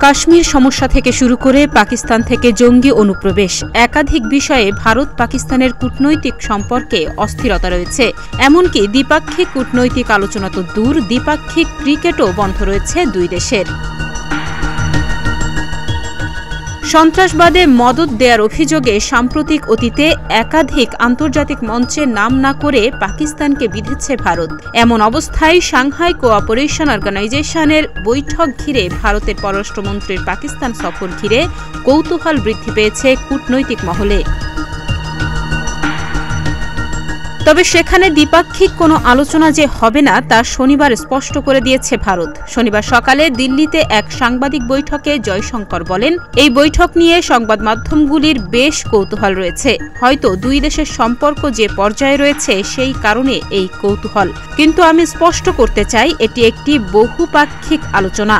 কাশ্মীর সমস্যা থেকে শুরু করে পাকিস্তান থেকে জঙ্গি অনুপ্রবেশ, একাধিক বিষয়ে ভারত পাকিস্তানের কূটনৈতিক সম্পর্কে অস্থিরতা রয়েছে। এমনকি দ্বিপাক্ষিক কূটনৈতিক আলোচনা তো দূর, দ্বিপাক্ষিক ক্রিকেটও বন্ধ রয়েছে দুই দেশের। সন্ত্রাসবাদে মদদ দেওয়ার অভিযোগে সাম্প্রতিক অতীতে একাধিক আন্তর্জাতিক মঞ্চে নাম না করে পাকিস্তানকে বিঁধেছে ভারত। এমন অবস্থায় সাংহাই কোঅপারেশন অর্গানাইজেশনের বৈঠক ঘিরে ভারতের পররাষ্ট্রমন্ত্রীর পাকিস্তান সফর ঘিরে কৌতূহল বৃদ্ধি পেয়েছে কূটনৈতিক মহলে। তবে সেখানে দ্বিপাক্ষিক কোনো আলোচনা যে হবে না তা শনিবার স্পষ্ট করে দিয়েছে ভারত। শনিবার সকালে দিল্লিতে এক সাংবাদিক বৈঠকে জয়শঙ্কর বলেন, এই বৈঠক নিয়ে সংবাদ মাধ্যমগুলির বেশ কৌতূহল রয়েছে। হয়তো দুই দেশের সম্পর্ক যে পর্যায়ে রয়েছে সেই কারণে এই কৌতূহল, কিন্তু আমি স্পষ্ট করতে চাই এটি একটি বহুপাক্ষিক আলোচনা।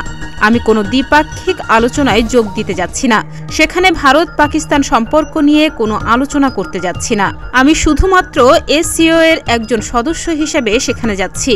আমি কোনো দ্বিপাক্ষিক আলোচনায় যোগ দিতে যাচ্ছি না। সেখানে ভারত পাকিস্তান সম্পর্ক নিয়ে কোনো আলোচনা করতে যাচ্ছি না। আমি শুধুমাত্র এসসিও এর একজন সদস্য হিসেবে সেখানে যাচ্ছি।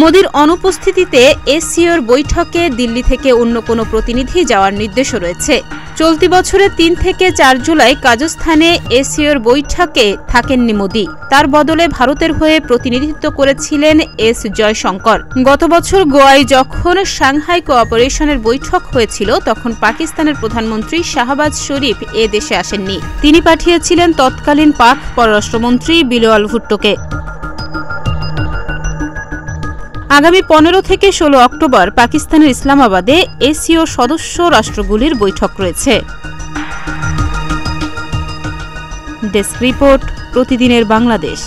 মোদির অনুপস্থিতিতে এসসিওর বৈঠকে দিল্লি থেকে অন্য কোনো প্রতিনিধি যাওয়ার নির্দেশও রয়েছে। চলতি বছরের ৩ থেকে ৪ জুলাই কাজাখস্তানে এসসিওর বৈঠকে থাকেননি মোদি। তার বদলে ভারতের হয়ে প্রতিনিধিত্ব করেছিলেন এস জয়শঙ্কর। গত বছর গোয়ায় যখন সাংহাই কোঅপারেশনের বৈঠক হয়েছিল তখন পাকিস্তানের প্রধানমন্ত্রী শাহবাজ শরীফ এ দেশে আসেননি। তিনি পাঠিয়েছিলেন তৎকালীন পাক পররাষ্ট্রমন্ত্রী বিলওয়াল ভুট্টোকে। আগামী ১৫ থেকে ১৬ অক্টোবর পাকিস্তানের ইসলামাবাদে এসসিও সদস্য রাষ্ট্রগুলির বৈঠক রয়েছে। ডেস্ক রিপোর্ট, প্রতিদিনের বাংলাদেশ।